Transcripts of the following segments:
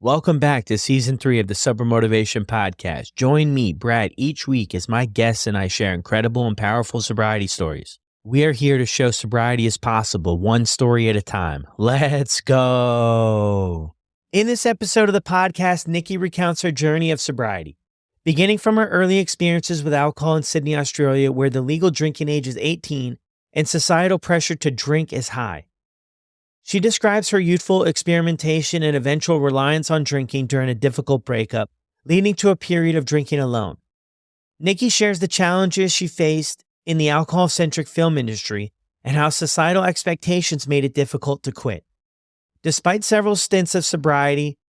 Welcome back to Season 3 of the Sober Motivation Podcast. Join me, Brad, each week as my guests and I share incredible and powerful sobriety stories. We are here to show sobriety is possible, one story at a time. Let's go. In this episode of the podcast, Nikki recounts her journey of sobriety. Beginning from her early experiences with alcohol in Sydney, Australia, where the legal drinking age is 18 and societal pressure to drink is high. She describes her youthful experimentation and eventual reliance on drinking during a difficult breakup, leading to a period of drinking alone. Nikki shares the challenges she faced in the alcohol-centric film industry and how societal expectations made it difficult to quit. Despite several stints of sobriety,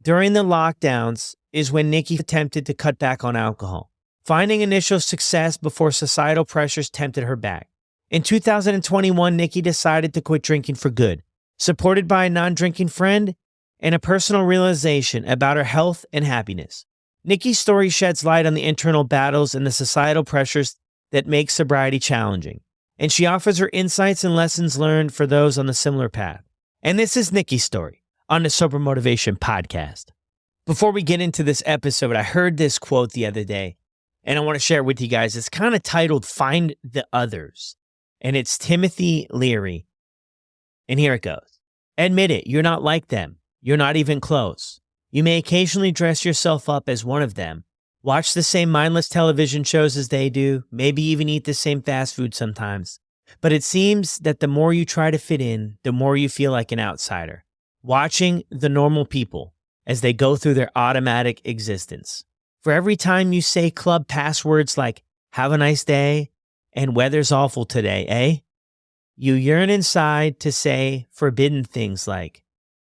during the lockdowns is when Nikki attempted to cut back on alcohol, finding initial success before societal pressures tempted her back. In 2021, Nikki decided to quit drinking for good, supported by a non-drinking friend and a personal realization about her health and happiness. Nikki's story sheds light on the internal battles and the societal pressures that make sobriety challenging, and she offers her insights and lessons learned for those on the similar path. And this is Nikki's story on the Sober Motivation Podcast. Before we get into this episode, I heard this quote the other day, and I want to share it with you guys. It's kind of titled, Find the Others, and it's Timothy Leary. And here it goes. Admit it, you're not like them. You're not even close. You may occasionally dress yourself up as one of them, watch the same mindless television shows as they do, maybe even eat the same fast food sometimes. But it seems that the more you try to fit in, the more you feel like an outsider, watching the normal people as they go through their automatic existence. For every time you say club passwords like, have a nice day, and weather's awful today, eh? You yearn inside to say forbidden things like,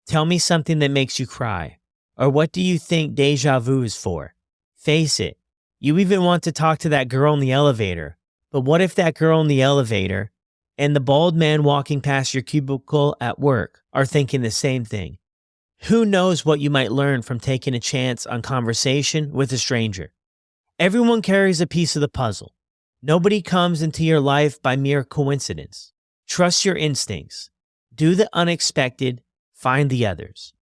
tell me something that makes you cry, or what do you think deja vu is for? Face it, you even want to talk to that girl in the elevator, but what if that girl in the elevator and the bald man walking past your cubicle at work are thinking the same thing? Who knows what you might learn from taking a chance on conversation with a stranger? Everyone carries a piece of the puzzle. Nobody comes into your life by mere coincidence. Trust your instincts. Do the unexpected. Find the others.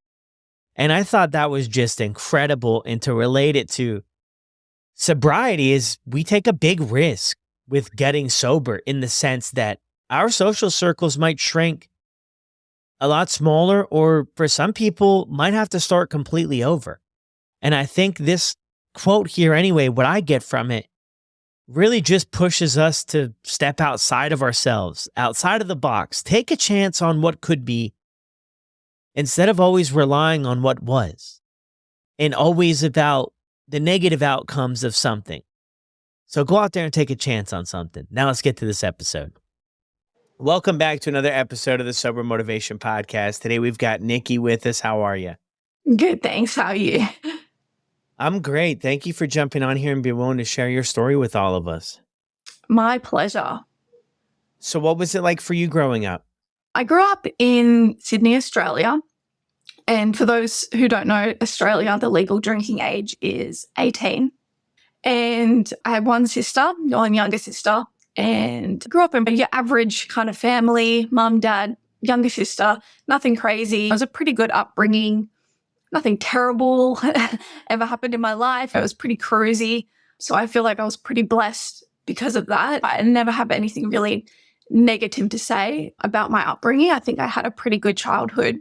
And I thought that was just incredible. And to relate it to sobriety is we take a big risk with getting sober in the sense that our social circles might shrink a lot smaller, or for some people might have to start completely over. And I think this quote here anyway, what I get from it, really just pushes us to step outside of ourselves, outside of the box, take a chance on what could be, instead of always relying on what was, and always about the negative outcomes of something. So go out there and take a chance on something. Now let's get to this episode. Welcome back to another episode of the Sober Motivation Podcast. Today we've got Nikki with us. How are you? Good, thanks. How are you? I'm great. Thank you for jumping on here and being willing to share your story with all of us. My pleasure. So what was it like for you growing up? I grew up in Sydney, Australia. And for those who don't know, Australia, the legal drinking age is 18. And I had one younger sister, and grew up in your average kind of family, mum, dad, younger sister, nothing crazy. It was a pretty good upbringing. Nothing terrible ever happened in my life. It was pretty cruisy. So I feel like I was pretty blessed because of that. I never have anything really negative to say about my upbringing. I think I had a pretty good childhood.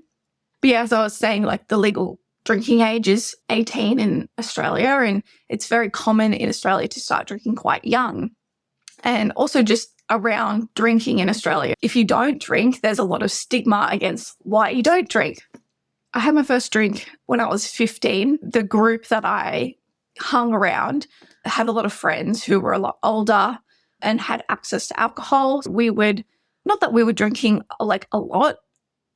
But yeah, as I was saying, like the legal drinking age is 18 in Australia, and it's very common in Australia to start drinking quite young. And also just around drinking in Australia, if you don't drink, there's a lot of stigma against why you don't drink. I had my first drink when I was 15. The group that I hung around had a lot of friends who were a lot older and had access to alcohol. Not that we were drinking like a lot.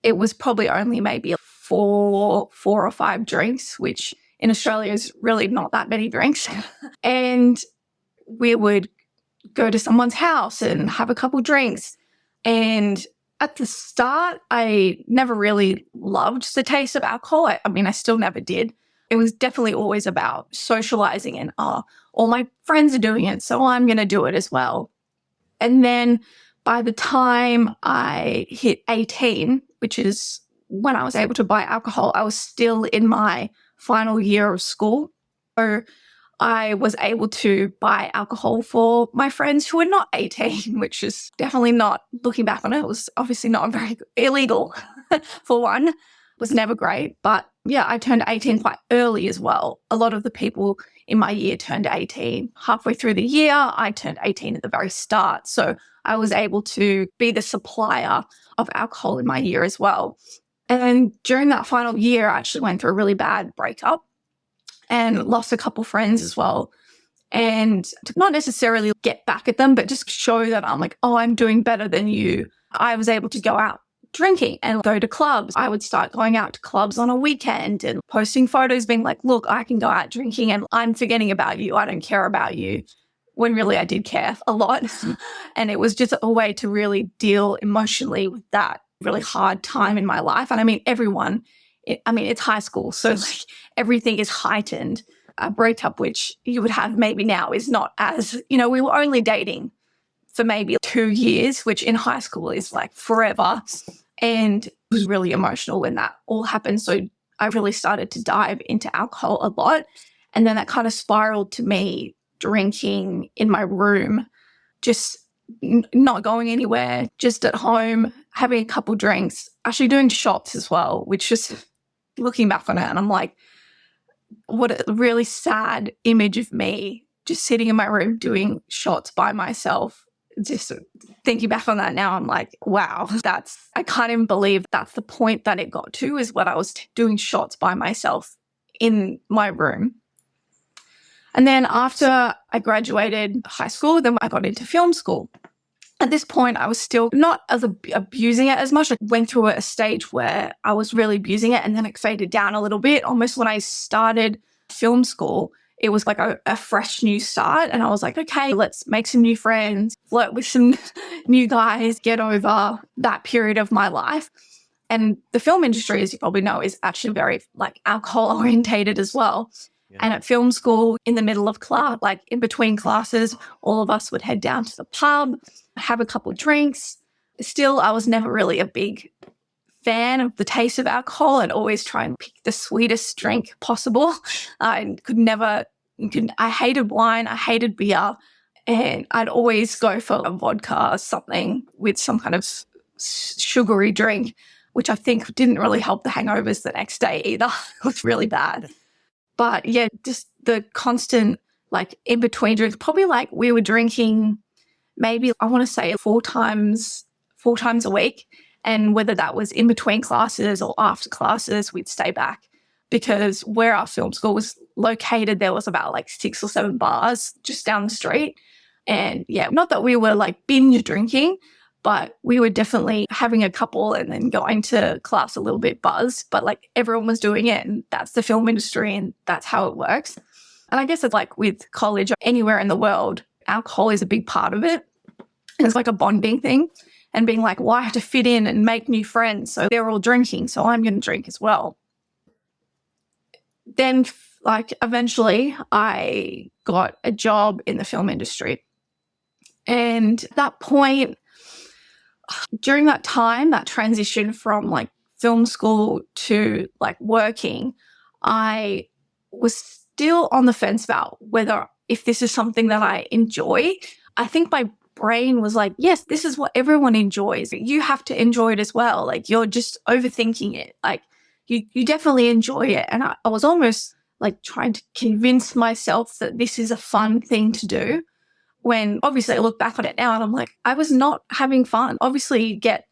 It was probably only maybe four or five drinks, which in Australia is really not that many drinks. And we would go to someone's house and have a couple drinks. And at the start, I never really loved the taste of alcohol. I still never did. It was definitely always about socializing and, all my friends are doing it, so I'm going to do it as well. And then by the time I hit 18, which is when I was able to buy alcohol, I was still in my final year of school. So I was able to buy alcohol for my friends who were not 18, which is definitely not, looking back on it, was obviously not very illegal for one. It was never great. But yeah, I turned 18 quite early as well. A lot of the people in my year turned 18 halfway through the year. I turned 18 at the very start. So I was able to be the supplier of alcohol in my year as well. And during that final year, I actually went through a really bad breakup and lost a couple friends as well. And to not necessarily get back at them, but just show that I'm like, oh, I'm doing better than you. I was able to go out drinking and go to clubs. I would start going out to clubs on a weekend and posting photos being like, look, I can go out drinking and I'm forgetting about you. I don't care about you. When really I did care a lot. And it was just a way to really deal emotionally with that really hard time in my life. And I mean, everyone, it's high school. So like everything is heightened. A breakup, which you would have maybe now, is not as, we were only dating for maybe 2 years, which in high school is like forever. And it was really emotional when that all happened. So I really started to dive into alcohol a lot. And then that kind of spiraled to me drinking in my room, just not going anywhere, just at home, having a couple drinks, actually doing shots as well, which just looking back on it, and I'm like, what a really sad image of me just sitting in my room doing shots by myself. Just thinking back on that now, I'm like, wow, I can't even believe that's the point that it got to, is when I was doing shots by myself in my room. And then after I graduated high school, then I got into film school. At this point, I was still not as abusing it as much. I went through a stage where I was really abusing it, and then it faded down a little bit. Almost when I started film school, it was like a fresh new start. And I was like, okay, let's make some new friends, flirt with some new guys, get over that period of my life. And the film industry, as you probably know, is actually very like alcohol orientated as well. Yeah. And at film school, in the middle of class, like in between classes, all of us would head down to the pub, have a couple drinks. Still, I was never really a big fan of the taste of alcohol and always try and pick the sweetest drink possible. I hated wine, I hated beer, and I'd always go for a vodka or something with some kind of sugary drink, which I think didn't really help the hangovers the next day either. It was really bad. But yeah, just the constant like in between drinks, probably like we were drinking maybe, I want to say 4 times a week. And whether that was in between classes or after classes, we'd stay back, because where our film school was located, there was about like 6 or 7 bars just down the street. And yeah, not that we were like binge drinking, but we were definitely having a couple and then going to class a little bit buzzed. But like everyone was doing it, and that's the film industry and that's how it works. And I guess it's like with college, anywhere in the world, alcohol is a big part of it. And it's like a bonding thing. And being like, well, I have to fit in and make new friends. So they're all drinking, so I'm going to drink as well. Then like eventually I got a job in the film industry. And at that point, during that time, that transition from like film school to like working, I was still on the fence about whether if this is something that I enjoy. I think my brain was like, yes, this is what everyone enjoys. You have to enjoy it as well. Like you're just overthinking it. Like you definitely enjoy it. And I was almost like trying to convince myself that this is a fun thing to do, when obviously I look back on it now and I'm like, I was not having fun. Obviously you get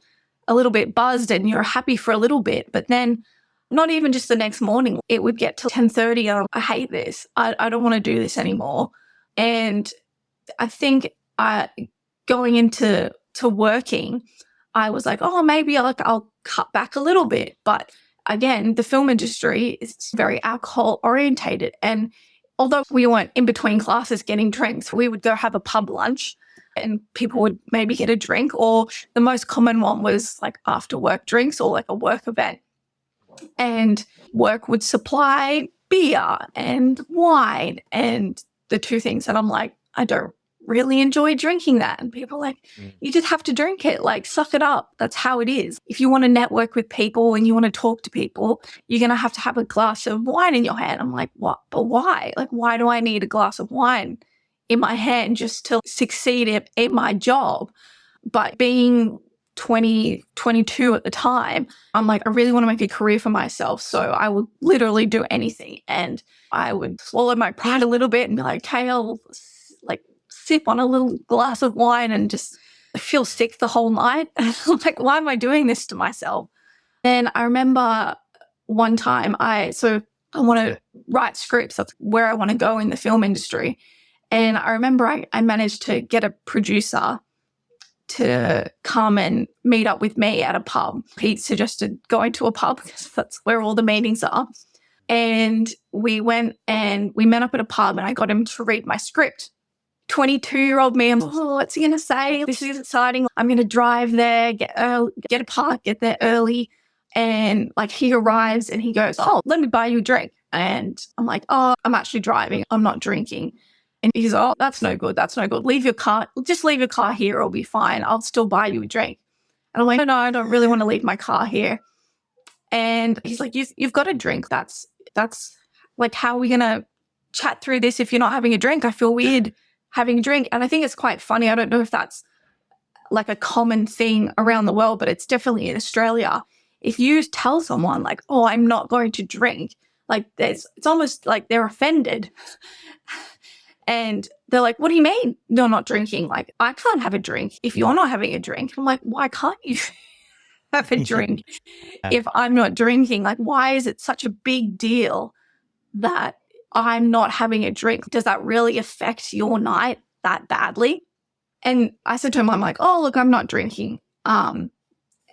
a little bit buzzed and you're happy for a little bit, but then not even just the next morning, it would get to 10:30 and I hate this. I don't want to do this anymore. And I think going into working, I was like, oh, maybe I'll cut back a little bit. But again, the film industry is very alcohol orientated. And although we weren't in between classes getting drinks, we would go have a pub lunch and people would maybe get a drink, or the most common one was like after work drinks or like a work event. And work would supply beer and wine and the two things that I'm like, I don't really enjoy drinking that. And people are like, you just have to drink it. Like, suck it up. That's how it is. If you want to network with people and you want to talk to people, you're going to have a glass of wine in your hand. I'm like, what? But why? Like, why do I need a glass of wine in my hand just to succeed in my job? But being 20, 22 at the time, I'm like, I really want to make a career for myself. So I would literally do anything. And I would swallow my pride a little bit and be like, okay, I'll like sip on a little glass of wine and just feel sick the whole night. I'm like, why am I doing this to myself? And I remember one time I want to write scripts. That's where I want to go in the film industry. And I remember I managed to get a producer to come and meet up with me at a pub. He suggested going to a pub because that's where all the meetings are. And we went and we met up at a pub and I got him to read my script. 22-year-old me, I'm like, oh, what's he going to say? This is exciting. I'm going to drive there, get a park, get there early. And like he arrives and he goes, oh, let me buy you a drink. And I'm like, oh, I'm actually driving. I'm not drinking. And he's, oh, that's no good. That's no good. Just leave your car here. It'll be fine. I'll still buy you a drink. And I'm like, no, I don't really want to leave my car here. And he's like, you've got a drink. That's like, how are we going to chat through this if you're not having a drink? I feel weird having a drink. And I think it's quite funny. I don't know if that's like a common thing around the world, but it's definitely in Australia. If you tell someone like, oh, I'm not going to drink, like it's almost like they're offended. And they're like, what do you mean you're not drinking? Like, I can't have a drink if you're not having a drink. I'm like, why can't you have a drink if I'm not drinking? Like, why is it such a big deal that I'm not having a drink? Does that really affect your night that badly? And I said to him, I'm like, oh, look, I'm not drinking. And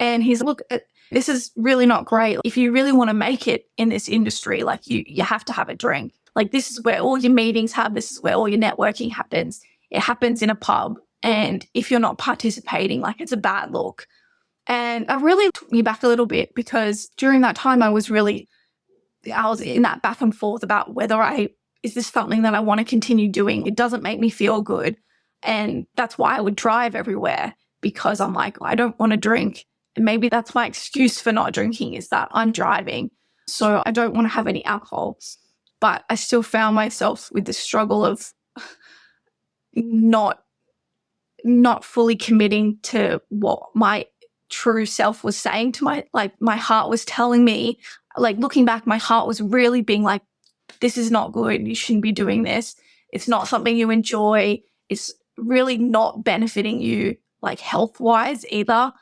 he's like, look, this is really not great. If you really want to make it in this industry, like you have to have a drink. Like, this is where all your meetings happen. This is where all your networking happens. It happens in a pub. And if you're not participating, like, it's a bad look. And it really took me back a little bit because during that time I was in that back and forth about whether is this something that I want to continue doing? It doesn't make me feel good. And that's why I would drive everywhere, because I'm like, I don't want to drink. And maybe that's my excuse for not drinking, is that I'm driving. So I don't want to have any alcohol. But I still found myself with the struggle of not fully committing to what my true self was saying to my heart was telling me. Like, looking back, my heart was really being like, this is not good. You shouldn't be doing this. It's not something you enjoy. It's really not benefiting you, like, health-wise either.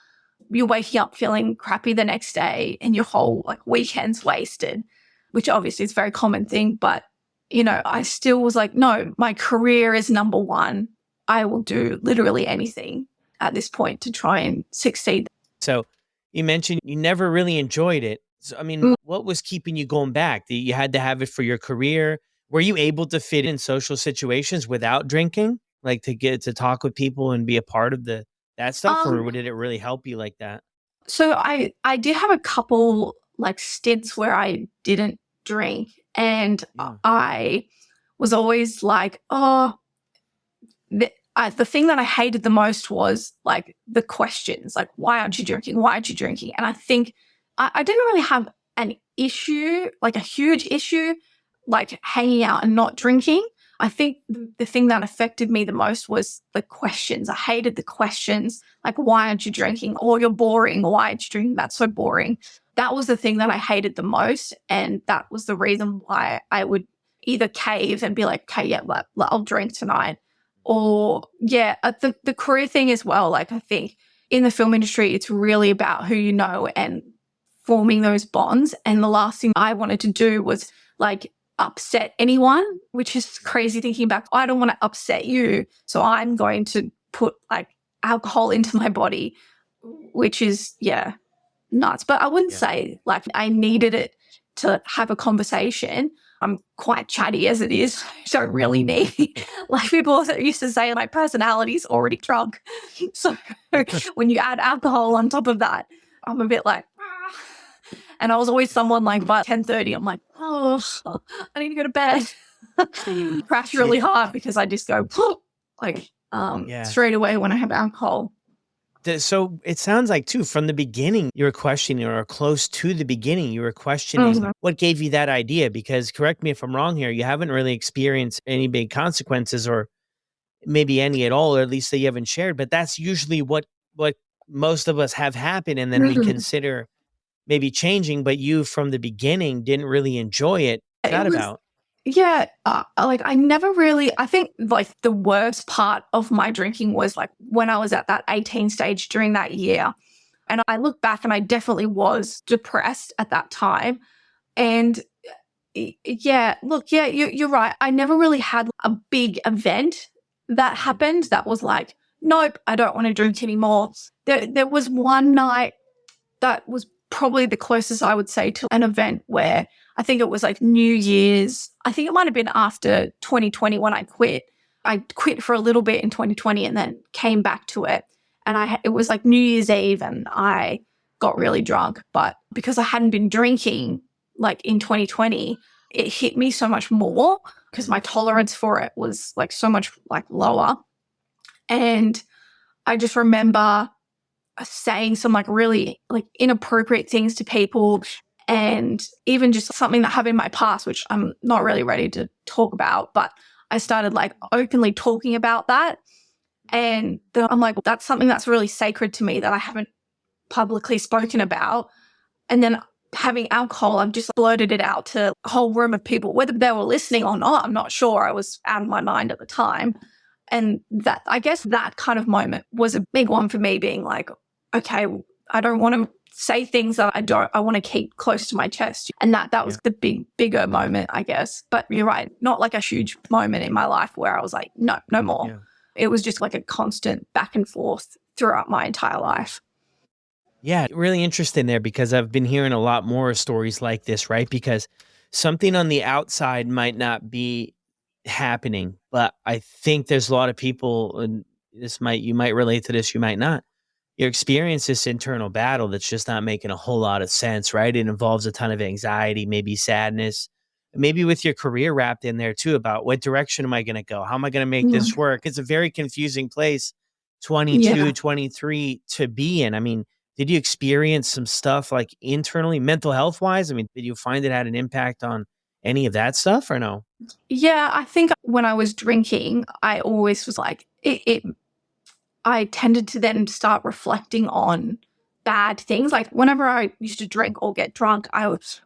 You're waking up feeling crappy the next day and your whole like weekend's wasted, which obviously is a very common thing. But, you know, I still was like, no, my career is number one. I will do literally anything at this point to try and succeed. So you mentioned you never really enjoyed it. So, I mean, what was keeping you going back? You had to have it for your career. Were you able to fit in social situations without drinking? Like, to get to talk with people and be a part of that stuff? Or did it really help you like that? So I did have a couple like stints where I didn't drink, and I was always like, oh, the thing that I hated the most was like the questions, like, why aren't you drinking? Why aren't you drinking? And I think I didn't really have an issue, like a huge issue, like hanging out and not drinking. I think the thing that affected me the most was the questions. I hated the questions, like, why aren't you drinking? Or you're boring. Why aren't you drinking? That's so boring. That was the thing that I hated the most. And that was the reason why I would either cave and be like, okay, yeah, I'll drink tonight. Or, yeah, the career thing as well. Like, I think in the film industry, it's really about who you know and forming those bonds. And the last thing I wanted to do was like upset anyone, which is crazy thinking back. I don't want to upset you, so I'm going to put like alcohol into my body, which is, yeah, nuts. But I wouldn't say like I needed it to have a conversation. I'm quite chatty as it is. I don't really need, like people used to say, my personality's already drunk. So when you add alcohol on top of that, I'm a bit like, ah. And I was always someone like by 10:30, I'm like, oh, I need to go to bed. Crash really hard because I just go, like, Yeah. straight away when I have alcohol. So it sounds like too, from the beginning, you were questioning, or close to the beginning, you were questioning Mhm. what gave you that idea. Because correct me if I'm wrong here, you haven't really experienced any big consequences, or maybe any at all, or at least that you haven't shared. But that's usually what most of us have happen, and then we Mhm. consider maybe changing. But you, from the beginning, didn't really enjoy it. What's It that was about? Yeah, like I never really, I think like the worst part of my drinking was like when I was at that 18 stage during that year. And I look back and I definitely was depressed at that time. And yeah, look, yeah, you're right. I never really had a big event that happened that was like, nope, I don't want to drink anymore. There was one night that was probably the closest I would say to an event where I think it was like New Year's. I think it might have been after 2020 when I quit. I quit for a little bit in 2020 and then came back to it. And it was like New Year's Eve and I got really drunk. But because I hadn't been drinking like in 2020, it hit me so much more because my tolerance for it was like so much like lower. And I just remember saying some like really like inappropriate things to people, and even just something that happened in my past, which I'm not really ready to talk about, but I started like openly talking about that. And then I'm like, that's something that's really sacred to me that I haven't publicly spoken about. And then having alcohol, I've just blurted it out to a whole room of people, whether they were listening or not. I'm not sure. I was out of my mind at the time. And that, I guess that kind of moment was a big one for me, being like, okay, I don't want to say things that I want to keep close to my chest. And that was Yeah. the bigger moment, I guess. But you're right, not like a huge moment in my life where I was like, no, no more. Yeah. It was just like a constant back and forth throughout my entire life. Yeah, really interesting there, because I've been hearing a lot more stories like this, right? Because something on the outside might not be happening, but I think there's a lot of people, and you might relate to this, you might not. You experience this internal battle that's just not making a whole lot of sense, right? It involves a ton of anxiety, maybe sadness, maybe with your career wrapped in there too, about what direction am I going to go? How am I going to make Mm. this work? It's a very confusing place, Yeah. 22, 23 to be in. I mean, did you experience some stuff like internally, mental health wise? I mean, did you find it had an impact on any of that stuff or no? Yeah, I think when I was drinking, I always was like, I tended to then start reflecting on bad things. Like whenever I used to drink or get drunk,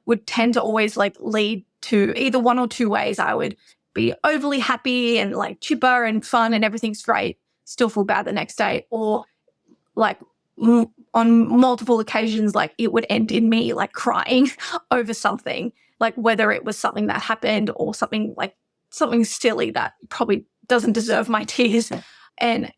would tend to always like lead to either one or two ways. I would be overly happy and like chipper and fun and everything's great, still feel bad the next day, or like on multiple occasions, like it would end in me like crying over something, like whether it was something that happened or something like something silly that probably doesn't deserve my tears. And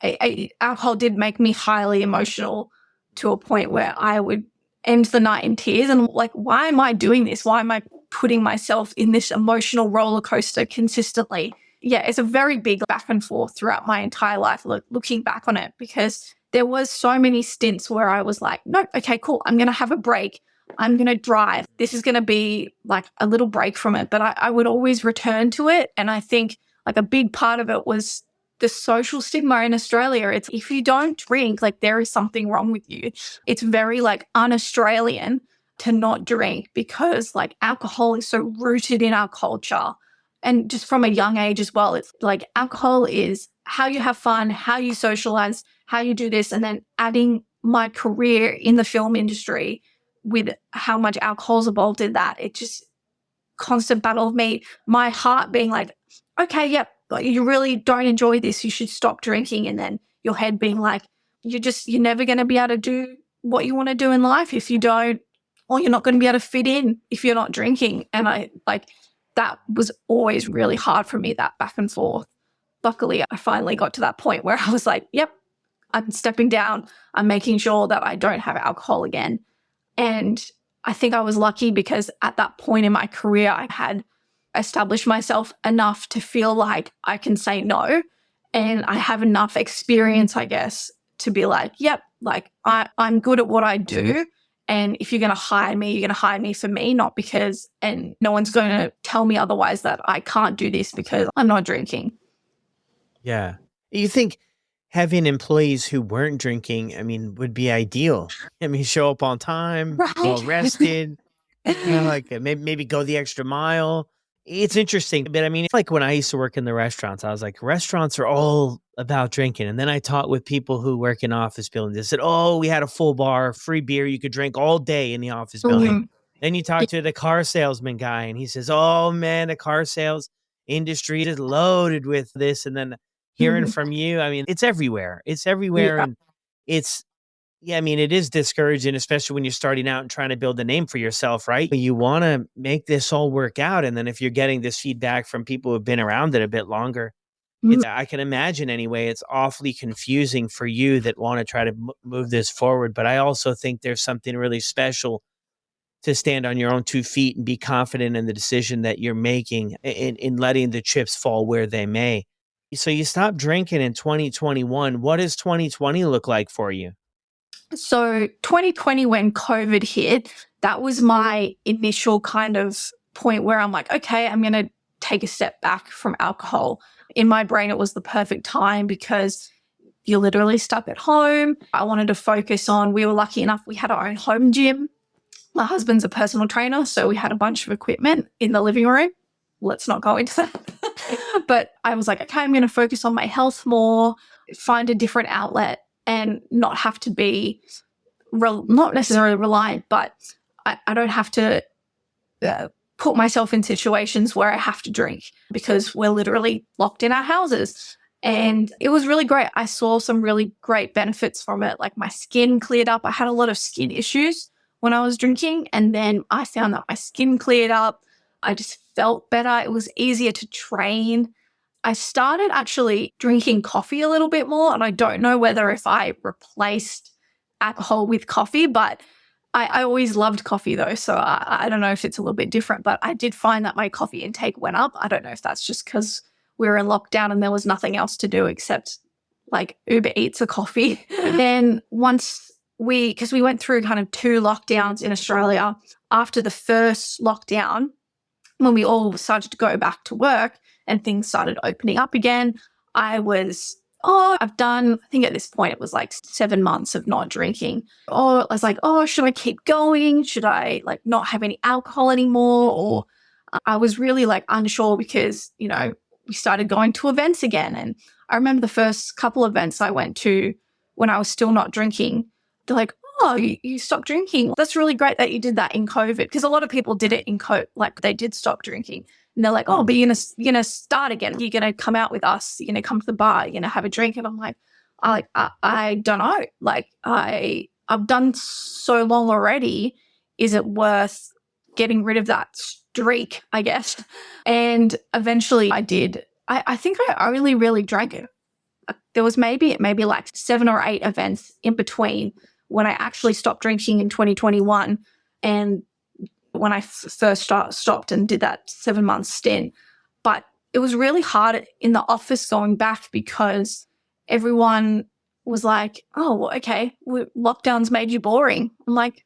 alcohol did make me highly emotional to a point where I would end the night in tears and like, why am I doing this? Why am I putting myself in this emotional roller coaster consistently? Yeah, it's a very big back and forth throughout my entire life, looking back on it, because there was so many stints where I was like, no, okay, cool. I'm going to have a break. I'm going to drive. This is going to be like a little break from it. But I would always return to it. And I think like a big part of it was the social stigma in Australia. It's if you don't drink, like there is something wrong with you. It's very like un-Australian to not drink because like alcohol is so rooted in our culture. And just from a young age as well, it's like alcohol is how you have fun, how you socialize, how you do this. And then adding my career in the film industry with how much alcohol's involved in that, it just constant battle of me, my heart being like, okay, yep, but you really don't enjoy this. You should stop drinking. And then your head being like, you're never going to be able to do what you want to do in life if you don't, or you're not going to be able to fit in if you're not drinking. And I like, that was always really hard for me, that back and forth. Luckily, I finally got to that point where I was like, yep, I'm stepping down. I'm making sure that I don't have alcohol again. And I think I was lucky because at that point in my career, I had established myself enough to feel like I can say no. And I have enough experience, I guess, to be like, yep, like I'm good at what I do. And if you're going to hire me, you're going to hire me for me, not because, and no one's going to tell me otherwise that I can't do this because I'm not drinking. Yeah. You think having employees who weren't drinking, I mean, would be ideal. I mean, show up on time, well Right. rested, like maybe go the extra mile. It's interesting, but I mean, it's like when I used to work in the restaurants, I was like, restaurants are all about drinking. And then I taught with people who work in office buildings. They said, oh, we had a full bar, free beer. You could drink all day in the office building. Mhm. Then you talk to the car salesman guy and he says, oh man, the car sales industry is loaded with this. And then hearing Mhm. from you, I mean, it's everywhere. It's everywhere. Yeah. And it's, yeah, I mean, it is discouraging, especially when you're starting out and trying to build a name for yourself, right? You want to make this all work out. And then if you're getting this feedback from people who've been around it a bit longer, Mhm. I can imagine anyway, it's awfully confusing for you that want to try to move this forward. But I also think there's something really special to stand on your own 2 feet and be confident in the decision that you're making in letting the chips fall where they may. So you stopped drinking in 2021. What does 2020 look like for you? So 2020, when COVID hit, that was my initial kind of point where I'm like, okay, I'm going to take a step back from alcohol. In my brain, it was the perfect time because you're literally stuck at home. I wanted to focus on, we were lucky enough, we had our own home gym. My husband's a personal trainer, so we had a bunch of equipment in the living room. Let's not go into that. But I was like, okay, I'm going to focus on my health more, find a different outlet, and not have to be not necessarily reliant, but I don't have to put myself in situations where I have to drink because we're literally locked in our houses. And it was really great. I saw some really great benefits from it. Like my skin cleared up. I had a lot of skin issues when I was drinking. And then I found that my skin cleared up. I just felt better. It was easier to train. I started actually drinking coffee a little bit more. And I don't know whether if I replaced alcohol with coffee, but I always loved coffee though. So I don't know if it's a little bit different, but I did find that my coffee intake went up. I don't know if that's just because we were in lockdown and there was nothing else to do except like Uber Eats or coffee. Then once because we went through kind of 2 lockdowns in Australia, after the first lockdown, when we all started to go back to work and things started opening up again, I've done, I think at this point it was like 7 months of not drinking. I was like, should I keep going? Should I like not have any alcohol anymore? Or I was really like unsure because, we started going to events again. And I remember the first couple of events I went to when I was still not drinking, they're like, oh, you stopped drinking. That's really great that you did that in COVID. Because a lot of people did it in COVID, like they did stop drinking. And they're like, oh, but you're gonna start again. You're gonna come out with us. You're gonna come to the bar. You're gonna have a drink. And I'm like, I don't know. Like I've done so long already. Is it worth getting rid of that streak, I guess? And eventually I did. I think I only really drank it. There was maybe like 7 or 8 events in between when I actually stopped drinking in 2021 and when I first stopped and did that 7-month stint. But it was really hard in the office going back because everyone was like, oh, well, okay, lockdowns made you boring. I'm like,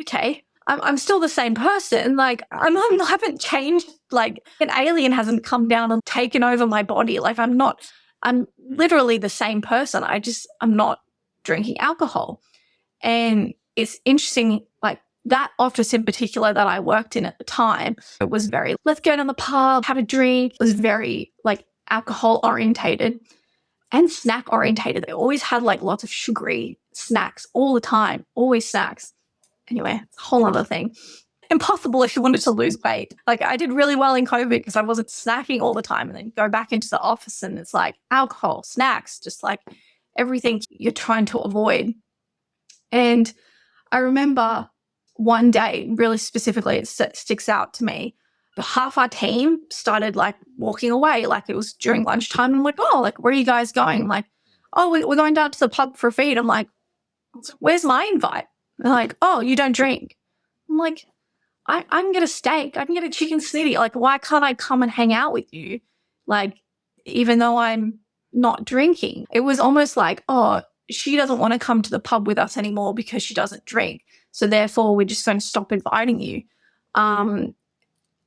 okay, I'm still the same person. Like I haven't changed. Like an alien hasn't come down and taken over my body. Like I'm literally the same person. I'm not drinking alcohol. And it's interesting, like that office in particular that I worked in at the time, it was very, let's go down the pub, have a drink. It was very like alcohol orientated and snack orientated. They always had like lots of sugary snacks all the time, always snacks. Anyway, it's a whole other thing. Impossible if you wanted to lose weight. Like I did really well in COVID because I wasn't snacking all the time, and then you go back into the office and it's like alcohol, snacks, just like everything you're trying to avoid. And I remember one day, really specifically, it sticks out to me. Half our team started like walking away, like it was during lunchtime. I'm like, oh, like where are you guys going? I'm like, oh, we're going down to the pub for a feed. I'm like, where's my invite? They're like, oh, you don't drink. I'm like, I can get a steak. I can get a chicken snitty. Like, why can't I come and hang out with you? Like, even though I'm not drinking. It was almost like, oh, she doesn't want to come to the pub with us anymore because she doesn't drink. So therefore, we're just going to stop inviting you. And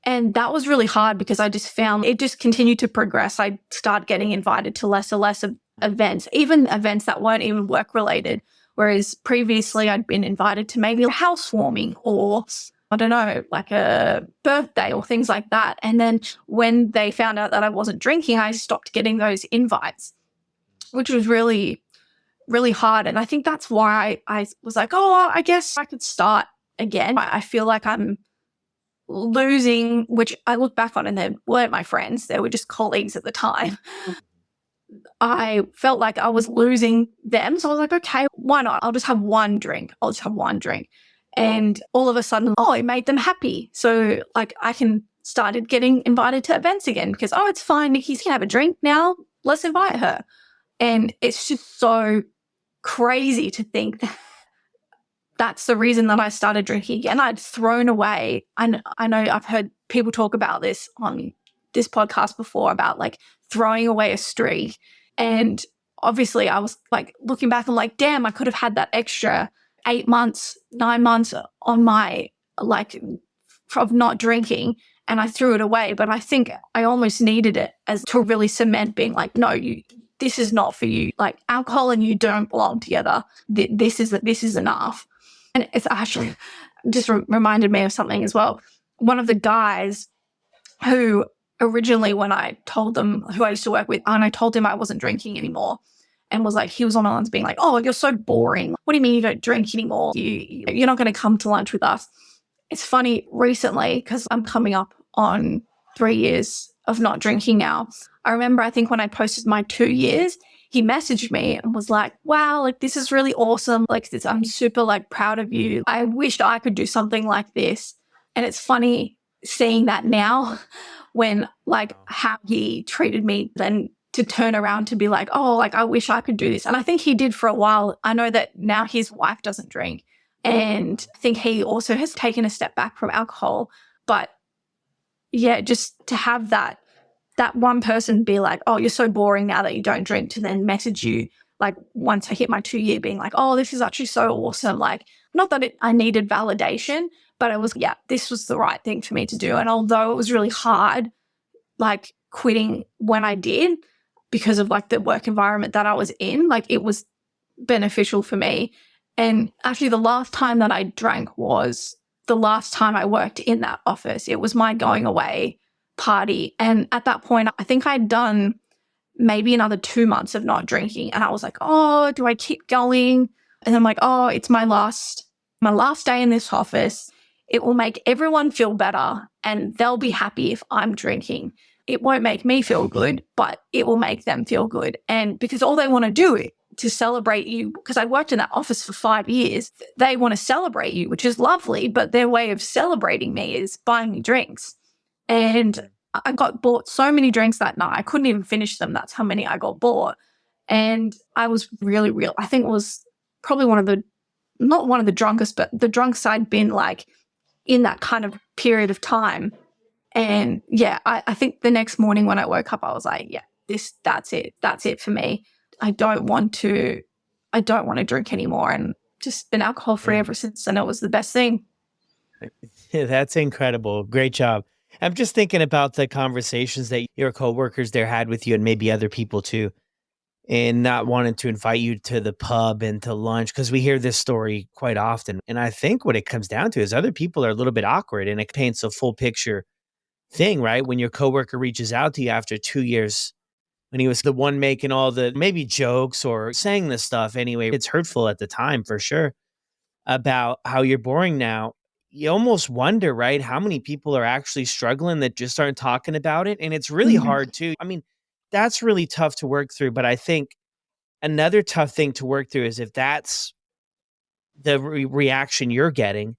that was really hard because I just found it just continued to progress. I started getting invited to less and less events, even events that weren't even work related. Whereas previously I'd been invited to maybe a housewarming or I don't know, like a birthday or things like that. And then when they found out that I wasn't drinking, I stopped getting those invites, which was really, really hard. And I think that's why I was like, oh, I guess I could start again. I feel like I'm losing, which I look back on and they weren't my friends. They were just colleagues at the time. I felt like I was losing them. So I was like, okay, why not? I'll just have one drink. And all of a sudden, it made them happy. So like started getting invited to events again because, it's fine. Nikki's can have a drink now. Let's invite her. And it's just so crazy to think that that's the reason that I started drinking again. I'd thrown away. I know I've heard people talk about this on this podcast before about like throwing away a streak. And obviously I was like looking back, I'm like, damn, I could have had that extra 8 months, 9 months on my like of not drinking and I threw it away. But I think I almost needed it as to really cement being like, no, this is not for you. Like alcohol and you don't belong together. This is enough. And it's actually just reminded me of something as well. One of the guys who originally, when I told them who I used to work with, and I told him I wasn't drinking anymore, and was like, he was on my lines being like, oh, you're so boring. What do you mean you don't drink anymore? You're not going to come to lunch with us. It's funny recently because I'm coming up on 3 years of not drinking now. I remember, I think when I posted my 2 years, he messaged me and was like, wow, like this is really awesome. Like this, I'm super like proud of you. I wished I could do something like this. And it's funny seeing that now when like how he treated me then to turn around to be like, oh, like I wish I could do this. And I think he did for a while. I know that now his wife doesn't drink. And I think he also has taken a step back from alcohol. But yeah, just to have that one person be like, oh, you're so boring now that you don't drink, to then message you like once I hit my 2 year being like, oh, this is actually so awesome. Like, not that I needed validation, but it was, this was the right thing for me to do. And although it was really hard, like quitting when I did because of like the work environment that I was in, like it was beneficial for me. And actually the last time that I drank was the last time I worked in that office. It was my going away party. And at that point, I think I'd done maybe another 2 months of not drinking. And I was like, oh, do I keep going? And I'm like, oh, it's my last day in this office. It will make everyone feel better and they'll be happy if I'm drinking. It won't make me feel good, but it will make them feel good. And because all they want to do to celebrate you, because I worked in that office for 5 years, they want to celebrate you, which is lovely, but their way of celebrating me is buying me drinks. And I got bought so many drinks that night. I couldn't even finish them. That's how many I got bought. And I was really real. I think it was probably not one of the drunkest, but the drunkest I'd been like in that kind of period of time. And yeah, I think the next morning when I woke up, I was like, that's it. That's it for me. I don't want to drink anymore, and just been alcohol free ever since. And it was the best thing. Yeah, that's incredible. Great job. I'm just thinking about the conversations that your coworkers there had with you and maybe other people too, and not wanting to invite you to the pub and to lunch, because we hear this story quite often. And I think what it comes down to is other people are a little bit awkward, and it paints a full picture thing, right? When your coworker reaches out to you after 2 years, when he was the one making all the maybe jokes or saying this stuff anyway, it's hurtful at the time for sure about how you're boring now. You almost wonder, right, how many people are actually struggling that just aren't talking about it. And it's really hard too. I mean, that's really tough to work through. But I think another tough thing to work through is if that's the reaction you're getting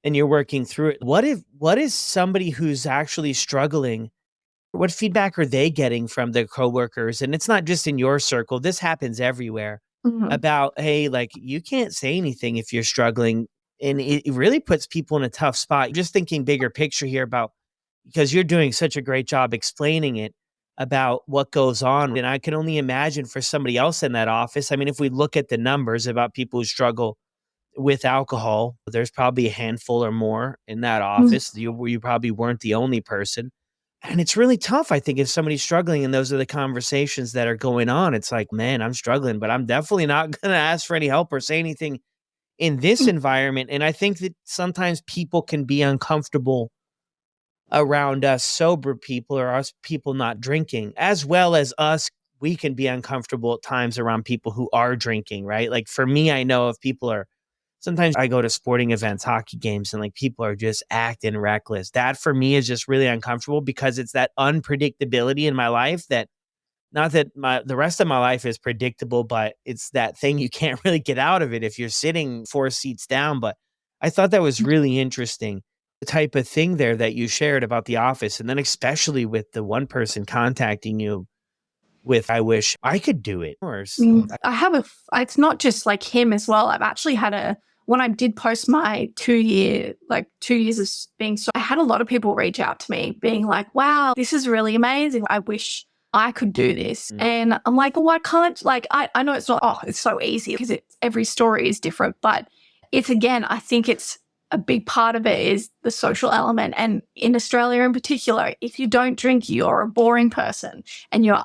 and you're working through it. What is somebody who's actually struggling? What feedback are they getting from their coworkers? And it's not just in your circle. This happens everywhere about, hey, like you can't say anything if you're struggling. And it really puts people in a tough spot. Just thinking bigger picture here about, because you're doing such a great job explaining it about what goes on. And I can only imagine for somebody else in that office. I mean, if we look at the numbers about people who struggle with alcohol, there's probably a handful or more in that office. You probably weren't the only person. And it's really tough, I think, if somebody's struggling and those are the conversations that are going on. It's like, man, I'm struggling, but I'm definitely not going to ask for any help or say anything in this environment. And I think that sometimes people can be uncomfortable around us sober people or us people not drinking, as well as us. We can be uncomfortable at times around people who are drinking, right? Like for me, I know if people are, sometimes I go to sporting events, hockey games, and like people are just acting reckless. That for me is just really uncomfortable because it's that unpredictability in my life that, not that the rest of my life is predictable, but it's that thing you can't really get out of it if you're sitting 4 seats down. But I thought that was really interesting, the type of thing there that you shared about the office. And then especially with the one person contacting you with, I wish I could do it. I have it's not just like him as well. I've actually had when I did post my 2 years of being so, I had a lot of people reach out to me being like, wow, this is really amazing. I wish I could do this. And I'm like, well, why can't, like, I know it's not, it's so easy because every story is different, but again, I think it's a big part of it is the social element. And in Australia in particular, if you don't drink, you're a boring person and you're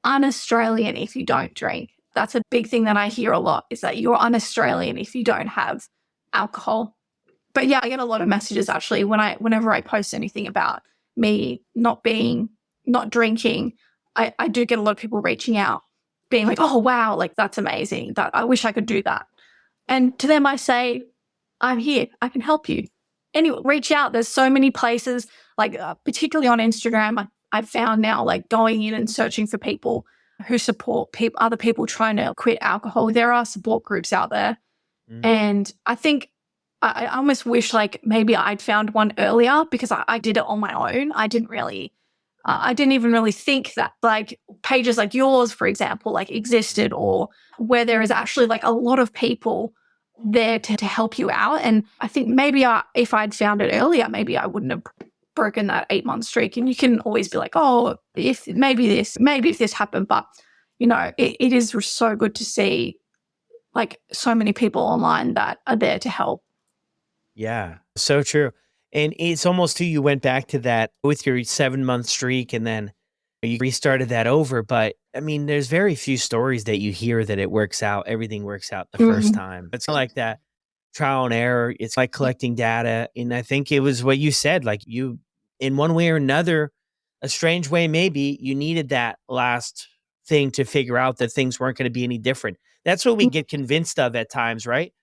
un-Australian if you don't drink. That's a big thing that I hear a lot, is that you're un-Australian if you don't have alcohol. But yeah, I get a lot of messages actually whenever I post anything about me not drinking. I do get a lot of people reaching out being like, oh, wow, like that's amazing. That I wish I could do that. And to them, I say, I'm here. I can help you. Anyway, reach out. There's so many places, like particularly on Instagram, I've found now, like going in and searching for people who support other people trying to quit alcohol. There are support groups out there. And I think I almost wish like maybe I'd found one earlier because I did it on my own. I didn't even really think that like pages like yours, for example, like existed, or where there is actually like a lot of people there to help you out. And I think maybe if I'd found it earlier, maybe I wouldn't have broken that 8-month streak. And you can always be like, oh, if this happened, but you know, it is so good to see like so many people online that are there to help. Yeah, so true. And it's almost too, you went back to that with your 7-month streak and then you restarted that over. But I mean, there's very few stories that you hear that it works out. Everything works out the first time. It's not like that trial and error. It's like collecting data. And I think it was what you said, like you, in one way or another, a strange way, maybe you needed that last thing to figure out that things weren't going to be any different. That's what we get convinced of at times, right?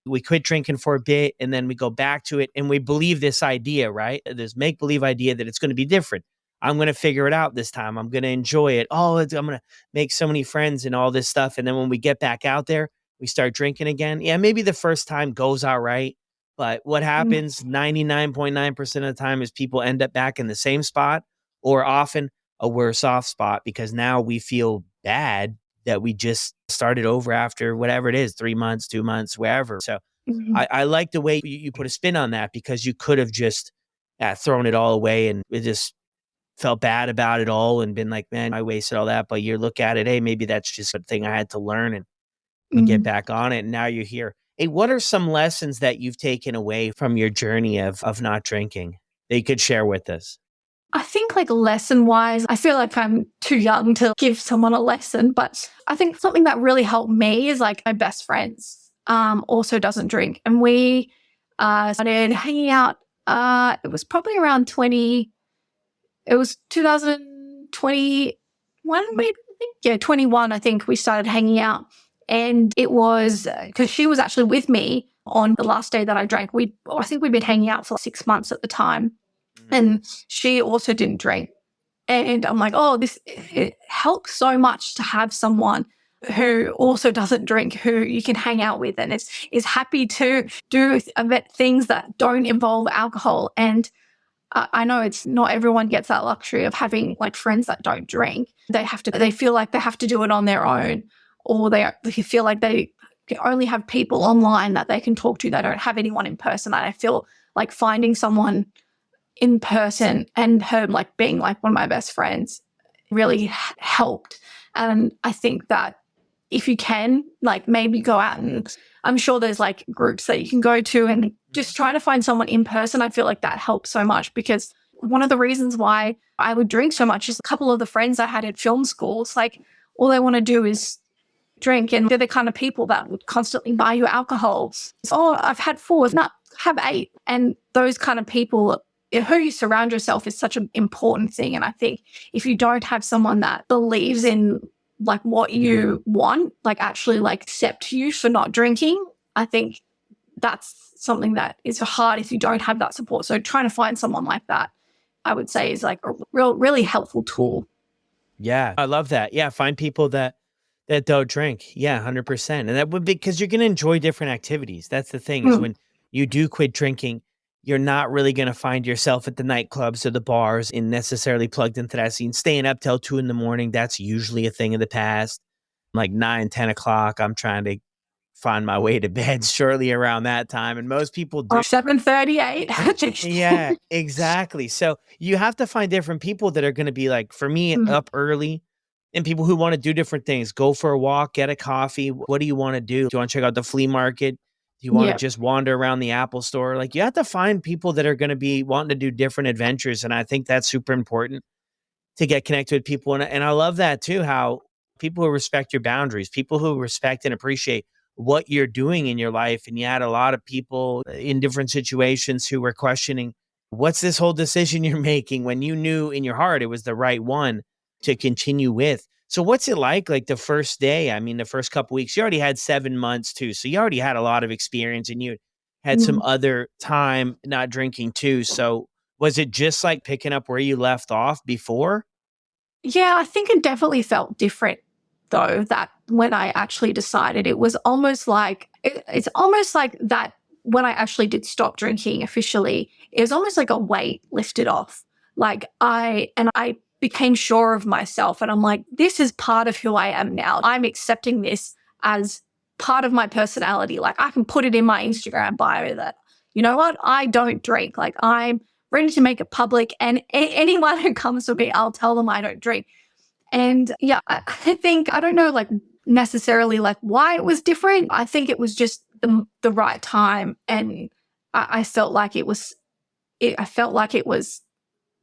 We quit drinking for a bit and then we go back to it and we believe this idea, right? This make believe idea that it's going to be different. I'm going to figure it out this time. I'm going to enjoy it. Oh, I'm going to make so many friends and all this stuff. And then when we get back out there, we start drinking again. Yeah, maybe the first time goes all right. But what happens 99.9% of the time is people end up back in the same spot, or often a worse off spot, because now we feel bad that we just started over after whatever it is, 3 months, 2 months, wherever. So I like the way you put a spin on that, because you could have just thrown it all away and it just felt bad about it all and been like, man, I wasted all that. But you look at it, hey, maybe that's just a thing I had to learn and get back on it. And now you're here. Hey, what are some lessons that you've taken away from your journey of not drinking that you could share with us? I think like lesson wise, I feel like I'm too young to give someone a lesson, but I think something that really helped me is like my best friends also doesn't drink. And we started hanging out. It was probably around 2021, maybe. Yeah, 21, I think we started hanging out. And it was because she was actually with me on the last day that I drank. I think we'd been hanging out for 6 months at the time. And she also didn't drink. And I'm like, oh, it helps so much to have someone who also doesn't drink, who you can hang out with and is happy to do things that don't involve alcohol. And I know it's not everyone gets that luxury of having like friends that don't drink. They feel like they have to do it on their own, or they feel like they only have people online that they can talk to. They don't have anyone in person. And I feel like finding someone in person and her like being like one of my best friends really helped. And I think that if you can, like maybe go out, and I'm sure there's like groups that you can go to and just try to find someone in person. I feel like that helps so much, because one of the reasons why I would drink so much is a couple of the friends I had at film schools, like all they want to do is drink, and they're the kind of people that would constantly buy you alcohol. Oh, I've had 4, not have 8. And those kind of people, who you surround yourself is such an important thing. And I think if you don't have someone that believes in like what you want, like actually like accept you for not drinking, I think that's something that is hard if you don't have that support. So trying to find someone like that, I would say, is like a really helpful tool. Yeah, I love that. Yeah, find people that don't drink. Yeah, 100%. And that would be because you're going to enjoy different activities. That's the thing is Mm. when you do quit drinking, you're not really going to find yourself at the nightclubs or the bars and necessarily plugged into that scene. Staying up till 2 a.m, that's usually a thing of the past. Like 9, 10 o'clock, I'm trying to find my way to bed shortly around that time. And most people do. Or 7:38. Yeah, exactly. So you have to find different people that are going to be like, for me, Mm. up early and people who want to do different things. Go for a walk, get a coffee. What do you want to do? Do you want to check out the flea market? Do you want to Yeah. just wander around the Apple store? Like you have to find people that are going to be wanting to do different adventures. And I think that's super important to get connected with people. And I love that too, how people who respect your boundaries, people who respect and appreciate what you're doing in your life. And you had a lot of people in different situations who were questioning, what's this whole decision you're making when you knew in your heart it was the right one to continue with? So what's it like the first day? I mean, the first couple weeks, you already had 7 months too. So you already had a lot of experience and you had some Mm. other time not drinking too. So was it just like picking up where you left off before? Yeah, I think it definitely felt different though, that when I actually decided, it was almost like it's almost like that when I actually did stop drinking officially, it was almost like a weight lifted off. Like I became sure of myself, and I'm like, this is part of who I am now. I'm accepting this as part of my personality. Like I can put it in my Instagram bio that, you know what, I don't drink. Like I'm ready to make it public, and anyone who comes to me, I'll tell them I don't drink. And yeah, I think, I don't know, like necessarily like why it was different. I think it was just the right time. And I felt like I felt like it was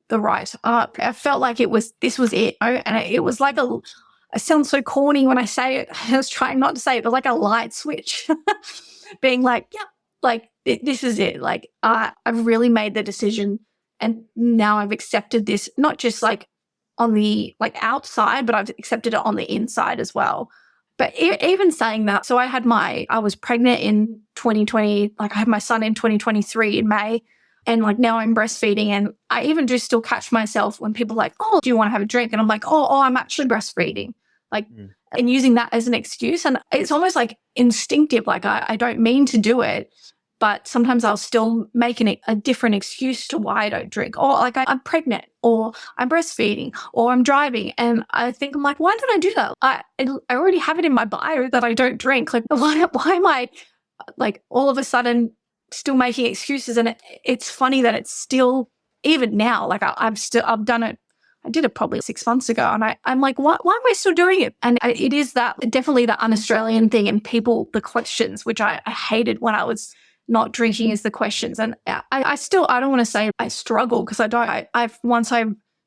the right up. I felt like this was it. And it was like it sounds so corny when I say it. I was trying not to say it, but like a light switch being like, yeah, like this is it. Like I've really made the decision, and now I've accepted this, not just like on the like outside, but I've accepted it on the inside as well. But even saying that, so I was pregnant in 2020, like I had my son in 2023 in May, and like now I'm breastfeeding, and I even do still catch myself when people are like, oh, do you want to have a drink? And I'm like, oh, I'm actually breastfeeding. Like, Mm. and using that as an excuse. And it's almost like instinctive. Like I don't mean to do it, but sometimes I'll still make a different excuse to why I don't drink. Or like I'm pregnant, or I'm breastfeeding, or I'm driving. And I think, I'm like, why did I do that? I already have it in my bio that I don't drink. Like why am I like all of a sudden still making excuses? And it's funny that it's still, even now, like I've done it. I did it probably 6 months ago, and I'm like, why am I still doing it? And it is that definitely that un-Australian thing, and people, the questions, which I hated when I was not drinking, is the questions. And I still, I don't want to say I struggle, because I don't. Once I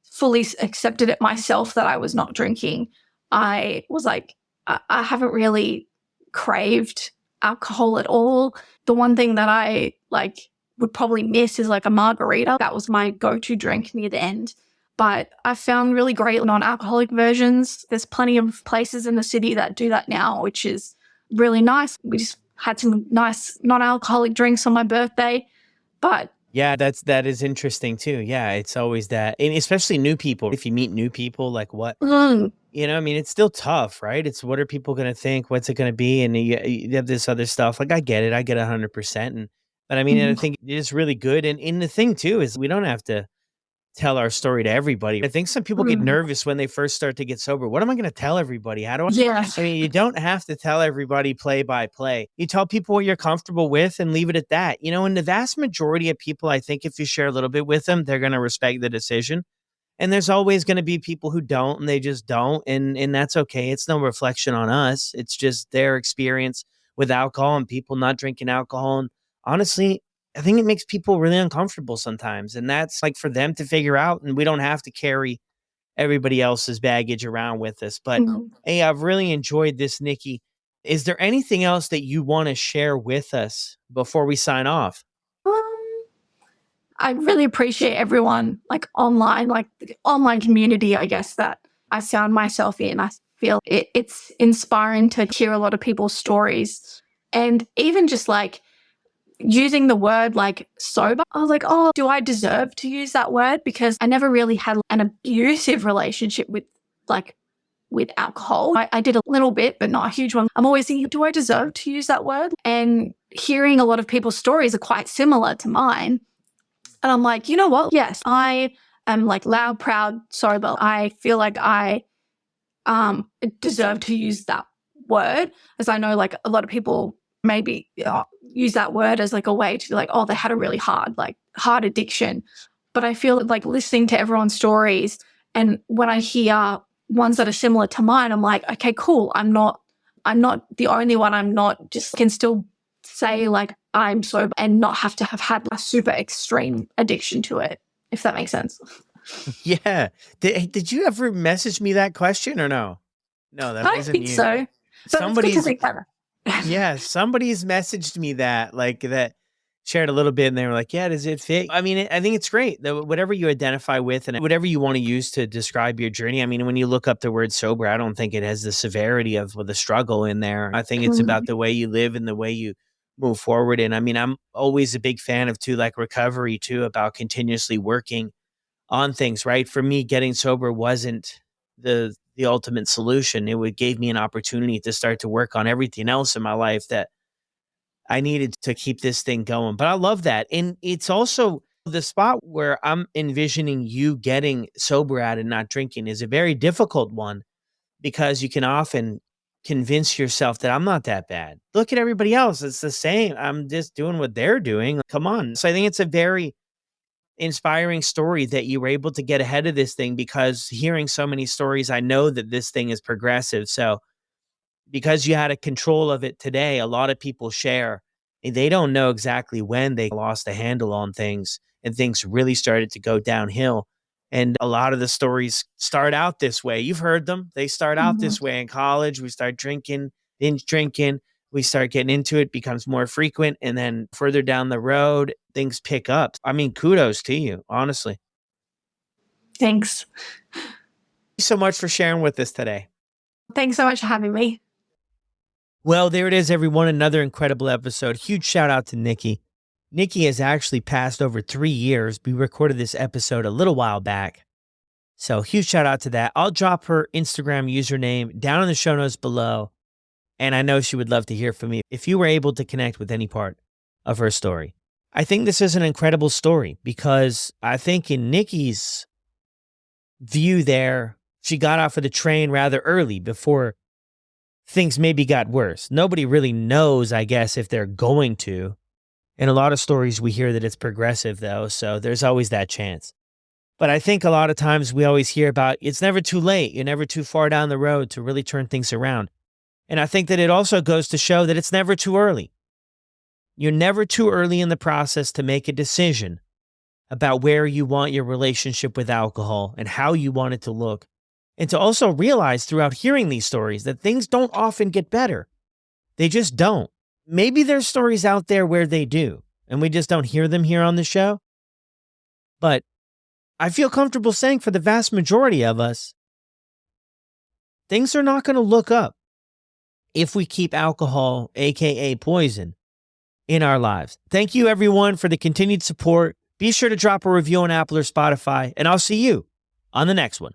fully accepted it myself that I was not drinking, I was like, I haven't really craved alcohol at all. The one thing that I like would probably miss is like a margarita. That was my go-to drink near the end. But I found really great non-alcoholic versions. There's plenty of places in the city that do that now, which is really nice. We just had some nice non-alcoholic drinks on my birthday. But Yeah, that is interesting too. Yeah, it's always that, and especially new people. If you meet new people, like what mm, I mean, it's still tough, right? It's what are people going to think? What's it going to be? And you have this other stuff. Like I get it, I get 100%. But I mean, and I mm, think it is really good. And the thing too is we don't have to tell our story to everybody. I think some people get mm, nervous when they first start to get sober. What am I going to tell everybody? How do yeah. I mean, you don't have to tell everybody play by play. You tell people what you're comfortable with and leave it at that. And the vast majority of people, I think if you share a little bit with them, they're going to respect the decision. And there's always going to be people who don't, and they just don't. And that's okay. It's no reflection on us. It's just their experience with alcohol and people not drinking alcohol. And honestly, I think it makes people really uncomfortable sometimes. And that's like for them to figure out, and we don't have to carry everybody else's baggage around with us. But Mhm. hey, I've really enjoyed this, Nikki. Is there anything else that you want to share with us before we sign off? Um, I really appreciate everyone like online, like the online community, I guess, that I found myself in. I feel it's inspiring to hear a lot of people's stories. And even just like using the word like sober, I was like, oh, do I deserve to use that word? Because I never really had an abusive relationship like with alcohol. I did a little bit, but not a huge one. I'm always thinking, do I deserve to use that word? And hearing a lot of people's stories are quite similar to mine. And I'm like, you know what? Yes, I am like loud, proud, sober. I feel like I deserve to use that word, as I know like a lot of people maybe use that word as like a way to be like, oh, they had a really hard addiction. But I feel like listening to everyone's stories, and when I hear ones that are similar to mine, I'm like, okay, cool. I'm not the only one. I'm not just can still say like I'm sober and not have to have had a super extreme addiction to it, if that makes sense. Yeah. Did you ever message me that question or no? No, that I don't wasn't think you. so. But it's good to Somebody's think that. Yeah, somebody's messaged me that, like, that shared a little bit, and they were like, "Yeah, does it fit?" I mean, I think it's great that whatever you identify with and whatever you wanna use to describe your journey. I mean, when you look up the word sober, I don't think it has the severity of the struggle in there. I think it's about the way you live and the way you move forward, and I mean, I'm always a big fan of too, like, recovery too, about continuously working on things, right? For me, getting sober wasn't the ultimate solution. It would gave me an opportunity to start to work on everything else in my life that I needed to keep this thing going. But I love that. And it's also the spot where I'm envisioning you getting sober at and not drinking is a very difficult one because you can often convince yourself that I'm not that bad. Look at everybody else. It's the same. I'm just doing what they're doing. Come on. So I think it's a very inspiring story that you were able to get ahead of this thing because hearing so many stories, I know that this thing is progressive. So because you had a control of it today, a lot of people share. And they don't know exactly when they lost the handle on things and things really started to go downhill. And a lot of the stories start out this way. You've heard them. They start out Mhm. this way in college. We start drinking, binge drinking. We start getting into it, becomes more frequent. And then further down the road, things pick up. I mean, kudos to you, honestly. Thanks. Thank you so much for sharing with us today. Thanks so much for having me. Well, there it is, everyone. Another incredible episode. Huge shout out to Nikki. Nikki has actually passed over 3 years. We recorded this episode a little while back. So huge shout out to that. I'll drop her Instagram username down in the show notes below. And I know she would love to hear from me if you were able to connect with any part of her story. I think this is an incredible story because I think in Nikki's view there, she got off of the train rather early before things maybe got worse. Nobody really knows, I guess, if they're going to. In a lot of stories, we hear that it's progressive, though, so there's always that chance. But I think a lot of times we always hear about it's never too late. You're never too far down the road to really turn things around. And I think that it also goes to show that it's never too early. You're never too early in the process to make a decision about where you want your relationship with alcohol and how you want it to look. And to also realize throughout hearing these stories that things don't often get better. They just don't. Maybe there's stories out there where they do, and we just don't hear them here on the show. But I feel comfortable saying for the vast majority of us, things are not going to look up if we keep alcohol, aka poison, in our lives. Thank you, everyone, for the continued support. Be sure to drop a review on Apple or Spotify, and I'll see you on the next one.